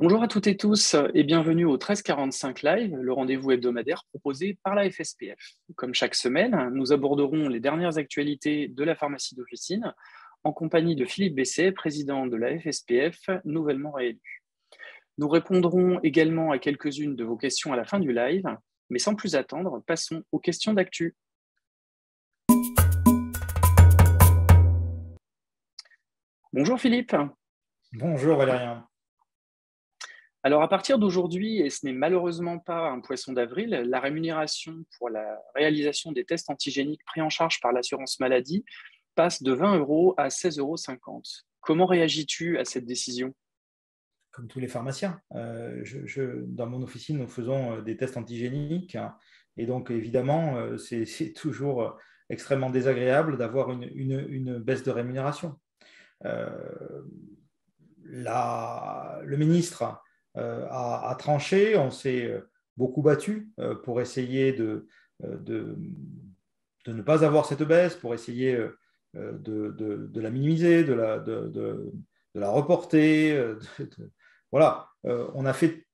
Bonjour à toutes et tous et bienvenue au 1345 Live, le rendez-vous hebdomadaire proposé par la FSPF. Comme chaque semaine, nous aborderons les dernières actualités de la pharmacie d'officine en compagnie de Philippe Besset, président de la FSPF, nouvellement réélu. Nous répondrons également à quelques-unes de vos questions à la fin du live, mais sans plus attendre, passons aux questions d'actu. Bonjour Philippe. Bonjour Valérien. Alors, à partir d'aujourd'hui, et ce n'est malheureusement pas un poisson d'avril, la rémunération pour la réalisation des tests antigéniques pris en charge par l'assurance maladie passe de 20 € à 16,50 €. Comment réagis-tu à cette décision? Comme tous les pharmaciens, dans mon officine, nous faisons des tests antigéniques et donc évidemment, c'est toujours extrêmement désagréable d'avoir une baisse de rémunération. Le ministre a tranché, on s'est beaucoup battu pour essayer de ne pas avoir cette baisse, pour essayer de la minimiser, de la reporter. Voilà, on a fait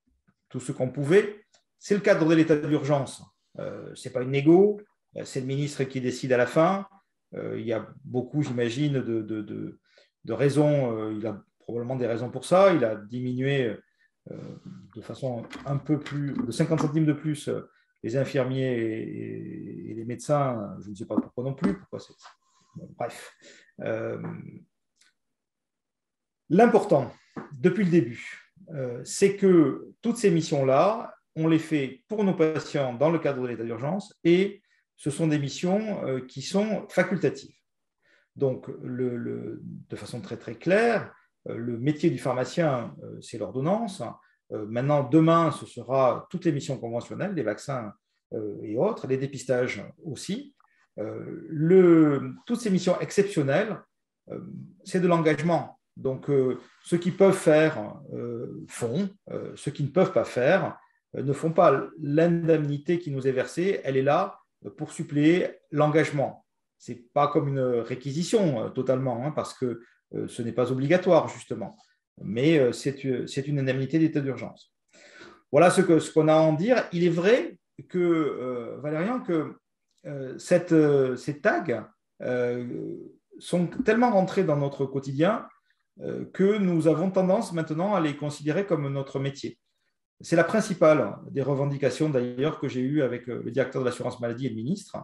tout ce qu'on pouvait. C'est le cadre de l'état d'urgence. Ce n'est pas une négo, c'est le ministre qui décide à la fin. Il y a beaucoup, j'imagine, de raisons. Il a probablement des raisons pour ça. Il a diminué de façon un peu plus, de 50 centimes de plus, les infirmiers et les médecins. Je ne sais pas pourquoi non plus. Bon, bref. L'important, depuis le début, c'est que toutes ces missions-là, on les fait pour nos patients dans le cadre de l'état d'urgence et ce sont des missions qui sont facultatives. Donc, de façon très très claire, le métier du pharmacien, c'est l'ordonnance. Maintenant, demain, ce sera toutes les missions conventionnelles, les vaccins et autres, les dépistages aussi. Toutes ces missions exceptionnelles, c'est de l'engagement. Donc, ceux qui peuvent faire font, ceux qui ne peuvent pas faire ne font pas. L'indemnité qui nous est versée, elle est là pour suppléer l'engagement. Ce n'est pas comme une réquisition totalement, parce que ce n'est pas obligatoire, justement. Mais c'est une indemnité d'état d'urgence. Voilà ce qu'on a à en dire. Il est vrai que, Valérian, que ces tags sont tellement rentrés dans notre quotidien que nous avons tendance maintenant à les considérer comme notre métier. C'est la principale des revendications d'ailleurs que j'ai eues avec le directeur de l'assurance maladie et le ministre,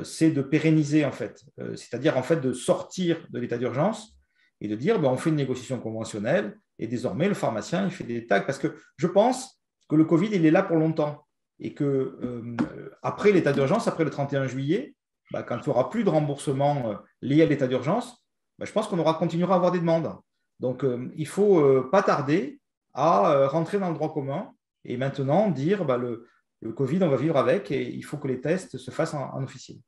c'est de pérenniser en fait, c'est-à-dire en fait de sortir de l'état d'urgence et de dire on fait une négociation conventionnelle et désormais le pharmacien il fait des tags parce que je pense que le Covid il est là pour longtemps et que après l'état d'urgence, après le 31 juillet, quand il n'y aura plus de remboursement lié à l'état d'urgence, je pense qu'on continuera à avoir des demandes. Donc, il ne faut pas tarder à rentrer dans le droit commun et maintenant dire le Covid, on va vivre avec et il faut que les tests se fassent en officine.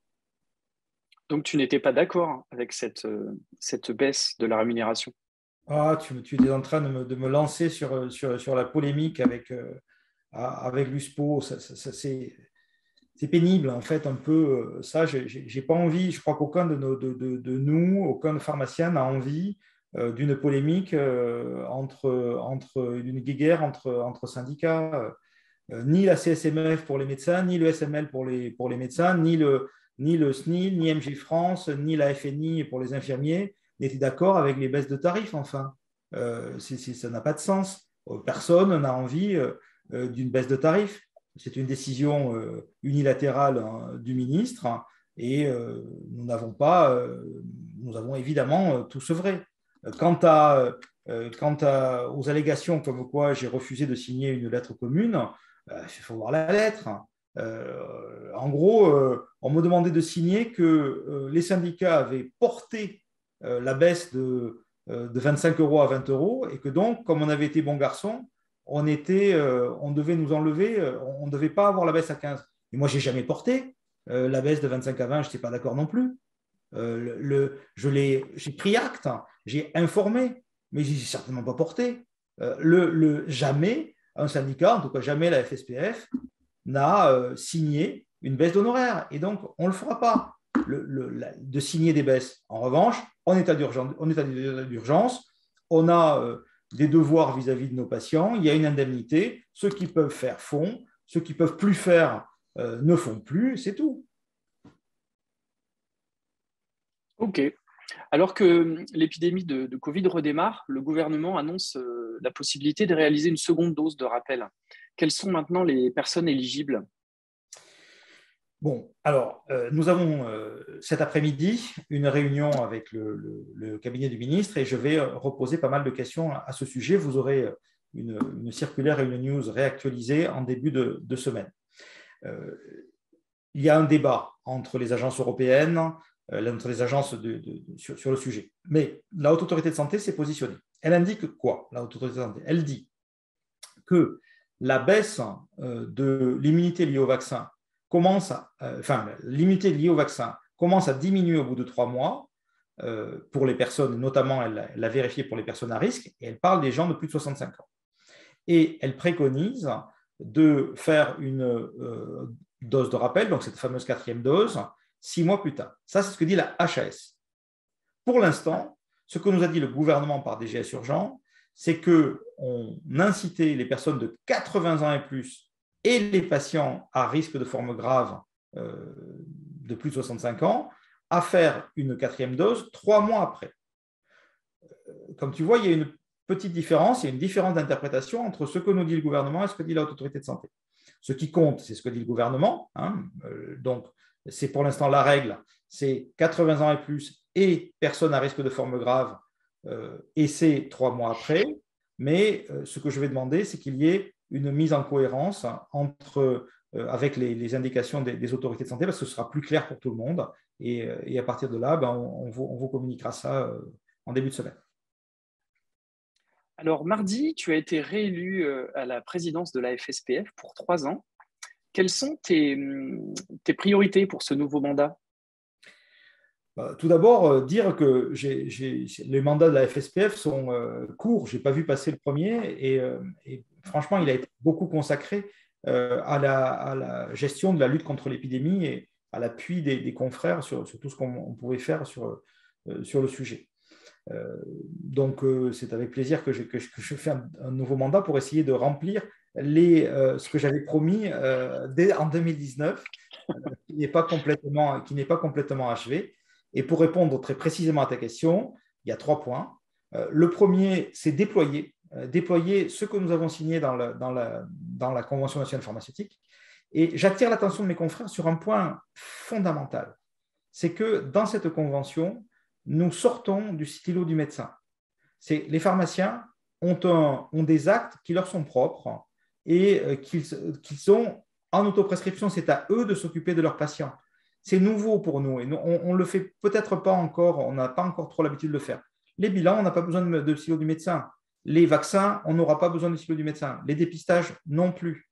Donc, tu n'étais pas d'accord avec cette baisse de la rémunération? Tu es en train de me lancer sur la polémique avec l'USPO. C'est pénible, en fait, un peu. Ça, j'ai pas envie. Je crois qu'aucun de nous, aucun pharmacien n'a envie d'une polémique d'une guéguerre entre syndicats. Ni la CSMF pour les médecins, ni le SML pour les médecins, ni le SNIL, ni MG France, ni la FNI pour les infirmiers n'étaient d'accord avec les baisses de tarifs, enfin. Ça n'a pas de sens. Personne n'a envie d'une baisse de tarifs. C'est une décision unilatérale du ministre et nous avons évidemment tout sevré. Quant aux allégations comme quoi j'ai refusé de signer une lettre commune, il faut voir la lettre. En gros, on me demandait de signer que les syndicats avaient porté la baisse de 25 € à 20 € et que donc, comme on avait été bon garçon, on devait nous enlever, on ne devait pas avoir la baisse à 15. Et moi, je n'ai jamais porté la baisse de 25 à 20, je n'étais pas d'accord non plus. J'ai pris acte, j'ai informé, mais je n'ai certainement pas porté. Jamais un syndicat, en tout cas jamais la FSPF, n'a signé une baisse d'honoraires. Et donc, on ne le fera pas, de signer des baisses. En revanche, en état d'urgence, on a des devoirs vis-à-vis de nos patients, il y a une indemnité. Ceux qui peuvent faire font, ceux qui ne peuvent plus faire ne font plus, c'est tout. Ok. Alors que l'épidémie de Covid redémarre, le gouvernement annonce la possibilité de réaliser une seconde dose de rappel. Quelles sont maintenant les personnes éligibles? Bon, alors, nous avons cet après-midi une réunion avec le cabinet du ministre et je vais reposer pas mal de questions à ce sujet. Vous aurez une circulaire et une news réactualisée en début de semaine. Il y a un débat entre les agences européennes, entre les agences sur le sujet. Mais la Haute Autorité de Santé s'est positionnée. Elle indique quoi, la Haute Autorité de Santé? Elle dit que la baisse de l'immunité liée au vaccin l'immunité liée au vaccin commence à diminuer au bout de 3 mois pour les personnes, notamment elle l'a vérifié pour les personnes à risque, et elle parle des gens de plus de 65 ans. Et elle préconise de faire une dose de rappel, donc cette fameuse 4e dose, 6 mois plus tard. Ça, c'est ce que dit la HAS. Pour l'instant, ce que nous a dit le gouvernement par DGS Urgent, c'est qu'on incitait les personnes de 80 ans et plus et les patients à risque de forme grave de plus de 65 ans à faire une 4e dose 3 mois après. Comme tu vois, il y a une petite différence, il y a une différence d'interprétation entre ce que nous dit le gouvernement et ce que dit la Haute Autorité de Santé. Ce qui compte, c'est ce que dit le gouvernement. Donc, c'est pour l'instant la règle, c'est 80 ans et plus et personnes à risque de forme grave, et c'est 3 mois après. Mais ce que je vais demander, c'est qu'il y ait une mise en cohérence avec les indications des autorités de santé, parce que ce sera plus clair pour tout le monde. Et à partir de là, on vous communiquera ça en début de semaine. Alors, mardi, tu as été réélu à la présidence de la FSPF pour 3 ans. Quelles sont tes priorités pour ce nouveau mandat? Tout d'abord, dire que les mandats de la FSPF sont courts. Je n'ai pas vu passer le premier et franchement, il a été beaucoup consacré à la gestion de la lutte contre l'épidémie et à l'appui des confrères sur tout ce qu'on pouvait faire sur le sujet. Donc, c'est avec plaisir que je fais un nouveau mandat pour essayer de remplir ce que j'avais promis en 2019, qui n'est pas complètement achevé. Et pour répondre très précisément à ta question, il y a 3 points. Le premier, c'est déployer ce que nous avons signé dans la Convention nationale pharmaceutique. Et j'attire l'attention de mes confrères sur un point fondamental. C'est que dans cette convention, nous sortons du stylo du médecin. Les pharmaciens ont des actes qui leur sont propres et qu'ils sont en autoprescription. C'est à eux de s'occuper de leurs patients. C'est nouveau pour nous et on ne le fait peut-être pas encore, on n'a pas encore trop l'habitude de le faire. Les bilans, on n'a pas besoin de stylo du médecin. Les vaccins, on n'aura pas besoin de stylo du médecin. Les dépistages, non plus.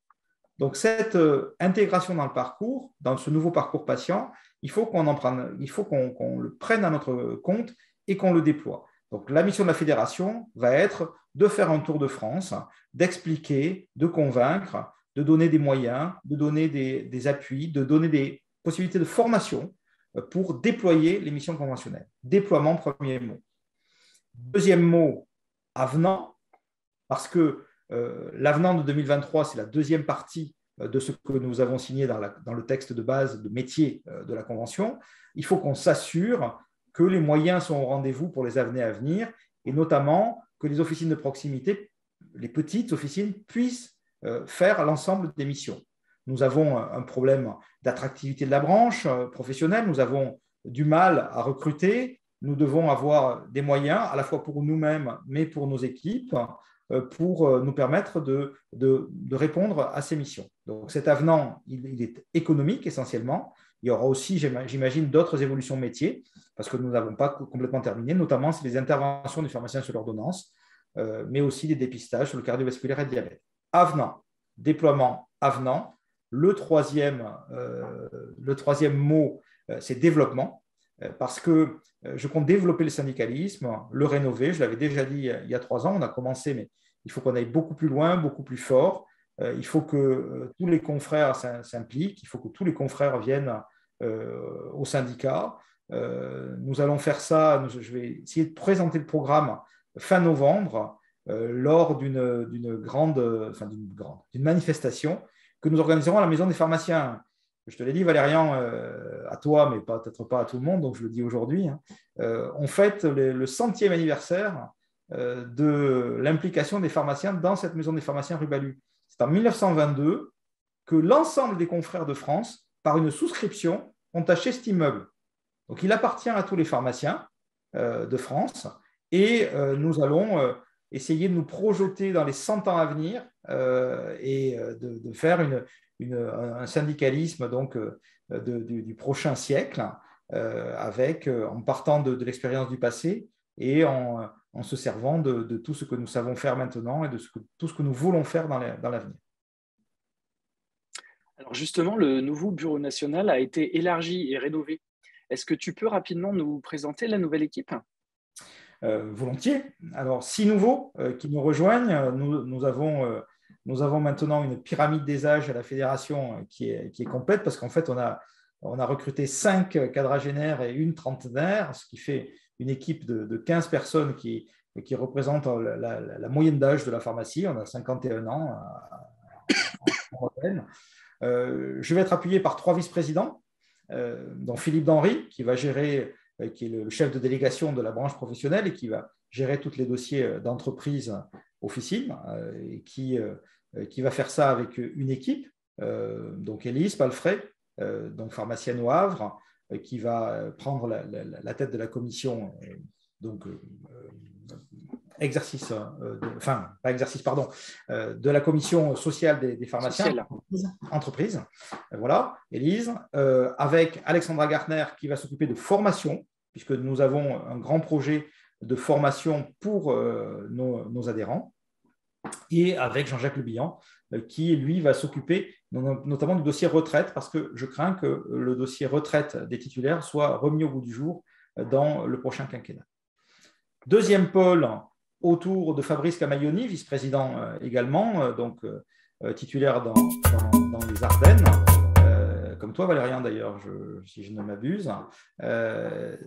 Donc, cette intégration dans le parcours, dans ce nouveau parcours patient, il faut qu'on le prenne à notre compte et qu'on le déploie. Donc, la mission de la fédération va être de faire un tour de France, d'expliquer, de convaincre, de donner des moyens, de donner des appuis, de donner des possibilités de formation pour déployer les missions conventionnelles. Déploiement, premier mot. Deuxième mot, avenant, parce que l'avenant de 2023, c'est la deuxième partie de ce que nous avons signé dans le texte de base de métier de la Convention. Il faut qu'on s'assure que les moyens sont au rendez-vous pour les années à venir, et notamment que les officines de proximité, les petites officines, puissent faire l'ensemble des missions. Nous avons un problème d'attractivité de la branche professionnelle, nous avons du mal à recruter, nous devons avoir des moyens, à la fois pour nous-mêmes, mais pour nos équipes, pour nous permettre de répondre à ces missions. Donc cet avenant, il est économique essentiellement. Il y aura aussi, j'imagine, d'autres évolutions métiers, parce que nous n'avons pas complètement terminé, notamment c'est les interventions des pharmaciens sur l'ordonnance, mais aussi des dépistages sur le cardiovasculaire et le diabète. Avenant, déploiement, avenant. Le troisième mot, c'est développement, parce que je compte développer le syndicalisme, le rénover. Je l'avais déjà dit il y a 3 ans, on a commencé, mais il faut qu'on aille beaucoup plus loin, beaucoup plus fort. Il faut que tous les confrères s'impliquent, il faut que tous les confrères viennent au syndicat. Nous allons faire ça, je vais essayer de présenter le programme fin novembre. lors d'une manifestation que nous organiserons à la Maison des pharmaciens. Je te l'ai dit, Valérian, à toi, mais peut-être pas à tout le monde, donc je le dis aujourd'hui. On fête le 100e anniversaire de l'implication des pharmaciens dans cette Maison des pharmaciens rue Balu. C'est en 1922 que l'ensemble des confrères de France, par une souscription, ont acheté cet immeuble. Donc, il appartient à tous les pharmaciens de France et nous allons essayer de nous projeter dans les 100 ans à venir et de faire un syndicalisme donc, du prochain siècle en partant de l'expérience du passé et en se servant de tout ce que nous savons faire maintenant et de tout ce que nous voulons faire dans l'avenir. Alors justement, le nouveau bureau national a été élargi et rénové. Est-ce que tu peux rapidement nous présenter la nouvelle équipe ? Volontiers. Alors, 6 nouveaux qui nous rejoignent. Nous avons maintenant une pyramide des âges à la fédération qui est complète parce qu'en fait, on a recruté 5 quadragénaires et une trentenaire, ce qui fait une équipe de 15 personnes qui représente la moyenne d'âge de la pharmacie. On a 51 ans en moyenne. Je vais être appuyé par 3 vice-présidents, dont Philippe Denry, qui va gérer, qui est le chef de délégation de la branche professionnelle et qui va gérer tous les dossiers d'entreprise officine, et qui va faire ça avec une équipe, donc Élise Palfrey, donc pharmacienne au Havre, qui va prendre la tête de la commission, de la commission sociale des pharmaciens, entreprise. Voilà, Élise, avec Alexandra Gartner qui va s'occuper de formation, puisque nous avons un grand projet de formation pour nos adhérents, et avec Jean-Jacques Le Bihan, qui, lui, va s'occuper notamment du dossier retraite, parce que je crains que le dossier retraite des titulaires soit remis au goût du jour dans le prochain quinquennat. Deuxième pôle, autour de Fabrice Camaglioni, vice-président également, donc titulaire dans les Ardennes, comme toi Valérian d'ailleurs, si je ne m'abuse.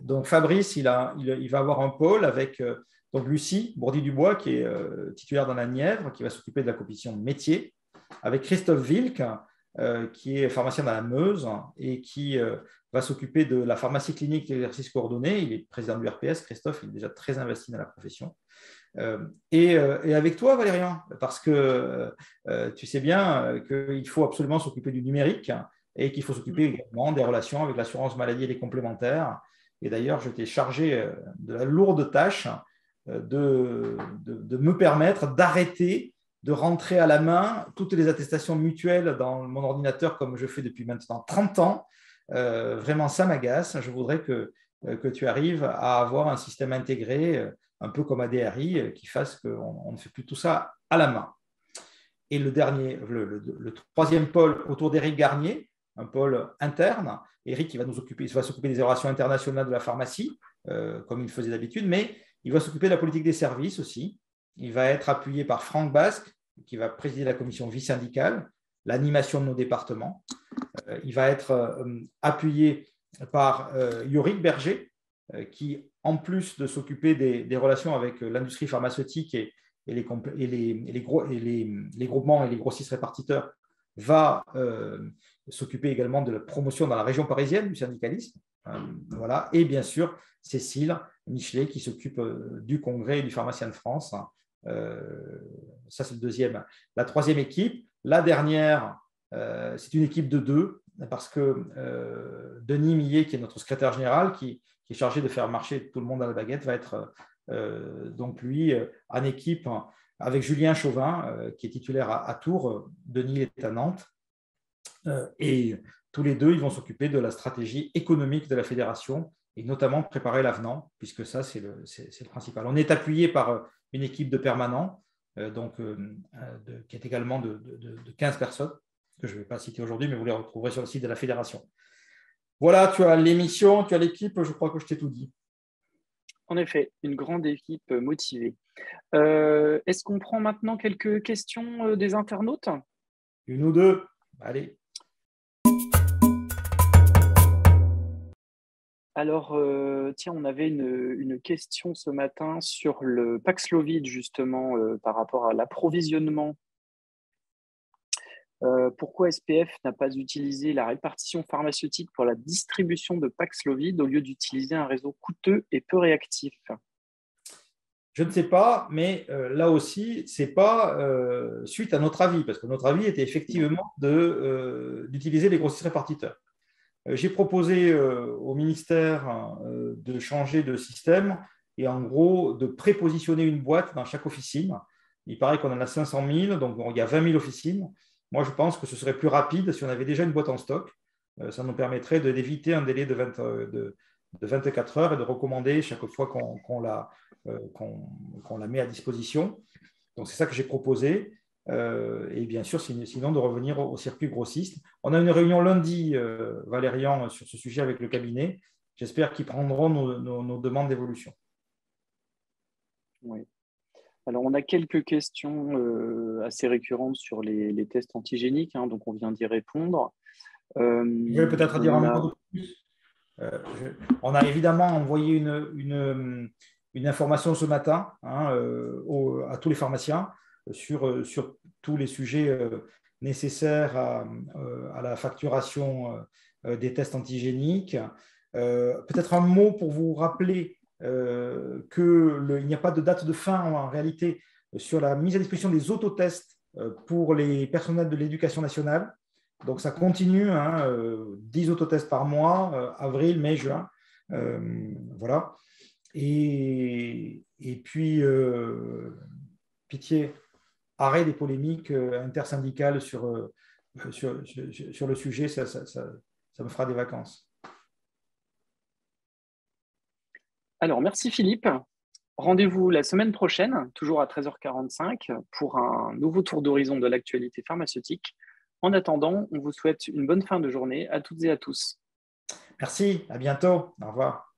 Donc Fabrice, il va avoir un pôle avec donc Lucie Bourdi-Dubois, qui est titulaire dans la Nièvre, qui va s'occuper de la commission métier, avec Christophe Wilk, qui est pharmacien dans la Meuse et qui va s'occuper de la pharmacie clinique et l'exercice coordonné. Il est président du RPS. Christophe, il est déjà très investi dans la profession. Et avec toi, Valérian, parce que tu sais bien qu'il faut absolument s'occuper du numérique et qu'il faut s'occuper également des relations avec l'assurance maladie et les complémentaires. Et d'ailleurs, je t'ai chargé de la lourde tâche de me permettre d'arrêter de rentrer à la main toutes les attestations mutuelles dans mon ordinateur comme je fais depuis maintenant 30 ans. Vraiment, ça m'agace. Je voudrais que tu arrives à avoir un système intégré, un peu comme ADRI, qui fasse qu'on ne fait plus tout ça à la main. Et le troisième pôle autour d'Éric Garnier, un pôle interne. Éric, il va s'occuper des relations internationales de la pharmacie, comme il faisait d'habitude, mais il va s'occuper de la politique des services aussi. Il va être appuyé par Franck Basque, qui va présider la commission vie syndicale, l'animation de nos départements. Il va être appuyé par Yorick Berger, qui, en plus de s'occuper des relations avec l'industrie pharmaceutique et les groupements et les grossistes répartiteurs, va s'occuper également de la promotion dans la région parisienne du syndicalisme. Voilà. Et bien sûr, Cécile Michelet, qui s'occupe du congrès et du pharmacien de France. Ça, c'est le deuxième. La troisième équipe, la dernière, c'est une équipe de 2, parce que Denis Millet, qui est notre secrétaire général, qui est chargé de faire marcher tout le monde à la baguette, va être donc lui en équipe avec Julien Chauvin, qui est titulaire à Tours. Denis est à Nantes. Et tous les deux, ils vont s'occuper de la stratégie économique de la fédération et notamment préparer l'avenant, puisque ça, c'est le principal. On est appuyé par une équipe de permanents, qui est également de 15 personnes, que je ne vais pas citer aujourd'hui, mais vous les retrouverez sur le site de la fédération. Voilà, tu as l'émission, tu as l'équipe, je crois que je t'ai tout dit. En effet, une grande équipe motivée. Est-ce qu'on prend maintenant quelques questions des internautes ? Une ou deux, allez. Alors, tiens, on avait une question ce matin sur le Paxlovid, justement, par rapport à l'approvisionnement. Pourquoi SPF n'a pas utilisé la répartition pharmaceutique pour la distribution de Paxlovid au lieu d'utiliser un réseau coûteux et peu réactif? Je ne sais pas, mais là aussi, ce n'est pas suite à notre avis, parce que notre avis était effectivement d'utiliser les grossistes répartiteurs. J'ai proposé au ministère de changer de système et en gros de prépositionner une boîte dans chaque officine. Il paraît qu'on en a 500 000, donc il y a 20 000 officines. Moi, je pense que ce serait plus rapide si on avait déjà une boîte en stock. Ça nous permettrait d'éviter un délai de 24 heures et de recommander chaque fois qu'on la met à disposition. Donc, c'est ça que j'ai proposé. Et bien sûr, sinon, de revenir au circuit grossiste. On a une réunion lundi, Valérian, sur ce sujet avec le cabinet. J'espère qu'ils prendront nos demandes d'évolution. Oui. Alors, on a quelques questions assez récurrentes sur les tests antigéniques, hein, donc on vient d'y répondre. Je vais peut-être dire un mot de plus. On a évidemment envoyé une information ce matin, hein, à tous les pharmaciens sur tous les sujets nécessaires à la facturation des tests antigéniques. Peut-être un mot pour vous rappeler qu'il n'y a pas de date de fin en réalité sur la mise à disposition des autotests pour les personnels de l'éducation nationale. Donc, ça continue, hein, 10 autotests par mois, avril, mai, juin. Voilà. Et puis, pitié, arrêt des polémiques intersyndicales sur le sujet, ça me fera des vacances. Alors, merci Philippe. Rendez-vous la semaine prochaine, toujours à 13h45, pour un nouveau tour d'horizon de l'actualité pharmaceutique. En attendant, on vous souhaite une bonne fin de journée à toutes et à tous. Merci, à bientôt. Au revoir.